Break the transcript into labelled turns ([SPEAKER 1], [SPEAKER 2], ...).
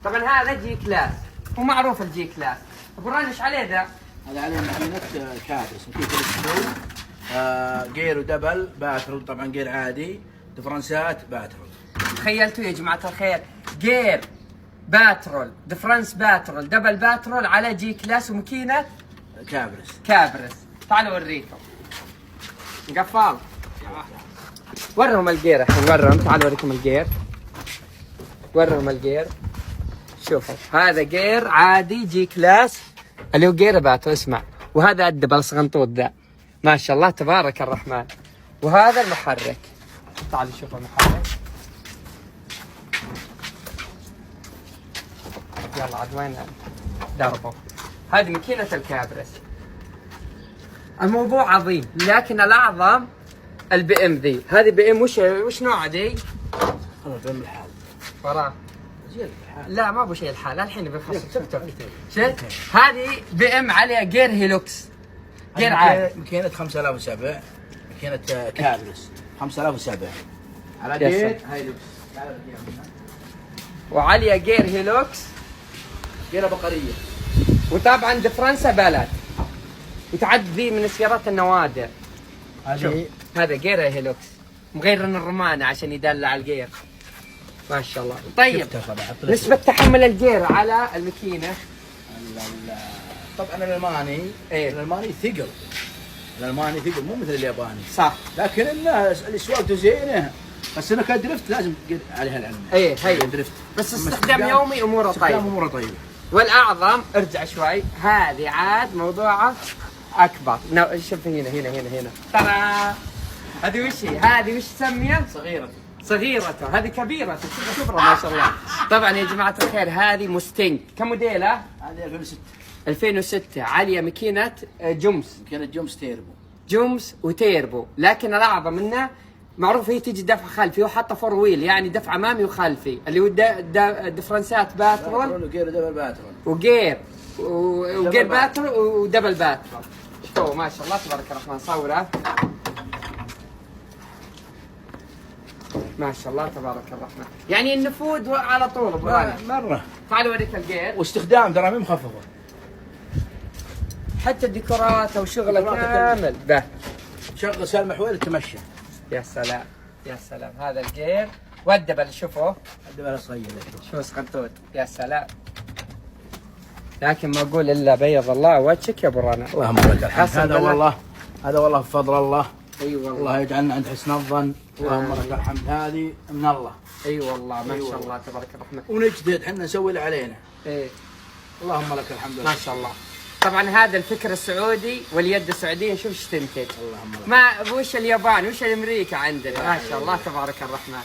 [SPEAKER 1] طبعا هذا جي كلاس ومعروف الجي كلاس. ابو راني ايش عليه ذا؟
[SPEAKER 2] هذا عليه محنك كابس كيف السلو جير ودبل باترول، طبعا جير عادي، دفرنسات باترول.
[SPEAKER 1] تخيلتوا يا جماعه الخير، جير باترول، دفرنس باترول، دبل باترول على جي كلاس وماكينه كابرس. تعالوا اوريكم قفال. ورهم الجير الحين، ورهم. تعالوا اوريكم الجير، ورهم الجير. شوفوا هذا جير عادي جي كلاس اللي هو جير باترول، اسمع. وهذا الدبل صغنطوط ذا، ما شاء الله تبارك الرحمن. وهذا المحرك، تعالوا شوفوا المحرك. يلا عاد وين دربه. هذه ماكينة الكابرس. الموضوع عظيم، لكن الأعظم البي ام ذي. هذه بي ام وش نوعها ذي؟
[SPEAKER 2] هذا بي ام الحال
[SPEAKER 1] وراه.
[SPEAKER 2] زين الحال.
[SPEAKER 1] لا ما ابو شيء الحال، الحين بيخلص. شفت؟ هذه بي ام عليها جير هيلوكس، جير عادي.
[SPEAKER 2] ماكينة 5007، ماكينة كابرس 5007 على جير هيلوكس.
[SPEAKER 1] وعليها جير هيلوكس،
[SPEAKER 2] جيرة بقرية.
[SPEAKER 1] وطبعا دفرنسا بلد، وتعد ذي من السيارات النوادر. هذا جير هيلوكس مغيرن الرمانة عشان يدلع الجير، ما شاء الله. طيب نسبة تحمل الجير على الماكينة؟
[SPEAKER 2] طبعا الالماني الالماني ثقل، الالماني ثقل مو مثل الياباني.
[SPEAKER 1] صح.
[SPEAKER 2] لكن الناس اللي سواقته زينه، بس انا كدرفت لازم عليها العلم.
[SPEAKER 1] هي
[SPEAKER 2] درفت،
[SPEAKER 1] بس استخدام يومي اموره طيبه.
[SPEAKER 2] اموره طيبه.
[SPEAKER 1] والاعظم ارجع شوي، هذه عاد موضوعه اكبر. شوف هنا ترى هذه وش هي؟ هذه وش تسميها؟ صغيرته. هذه كبيرته، كبره ما شاء الله. طبعا يا جماعه الخير هذه مستنج. كم موديله؟
[SPEAKER 2] هذه
[SPEAKER 1] 2006 عليها ماكينه جمس.
[SPEAKER 2] ماكينه جمس تيربو.
[SPEAKER 1] جمس وتيربو، لكن الاعظم منه معروف هي تيجي دفع خلفي، وحاطه فور ويل يعني دفع امامي وخلفي، اللي هو دفرنسات باترول
[SPEAKER 2] وجير ودبل باترول
[SPEAKER 1] وجير باترول ودبل باترول. شوفوا ما شاء الله تبارك الرحمن. صوره ما شاء الله تبارك الرحمن، يعني النفود على طول. ابو راني
[SPEAKER 2] مره.
[SPEAKER 1] تعال اوريك الجير.
[SPEAKER 2] واستخدام ترى مو مخففه،
[SPEAKER 1] حتى الديكورات وشغله كامل به.
[SPEAKER 2] شغل سالم حويل تمشى.
[SPEAKER 1] يا سلام يا سلام. هذا الجير والدبل، شوفوا
[SPEAKER 2] الدبل صغير
[SPEAKER 1] شو سقطوط. يا سلام. لكن ما اقول الا بيض الله وجهك يا ابو رنا.
[SPEAKER 2] اللهم لك الحمد. هذا والله بفضل الله.
[SPEAKER 1] اي والله.
[SPEAKER 2] الله يجعلنا عند حسن الظن. اللهم لك الحمد. هذه من الله.
[SPEAKER 1] اي والله ما شاء الله تبارك الرحمن.
[SPEAKER 2] ونجتهد احنا نسوي اللي علينا.
[SPEAKER 1] ايه
[SPEAKER 2] اللهم لك الحمد.
[SPEAKER 1] ما شاء الله. طبعا هذا الفكر السعودي واليد السعوديه، شوف ايش تنتج.
[SPEAKER 2] اللهم لك.
[SPEAKER 1] ما وش اليابان وش الامريكا عندنا، ما شاء الله تبارك الرحمن.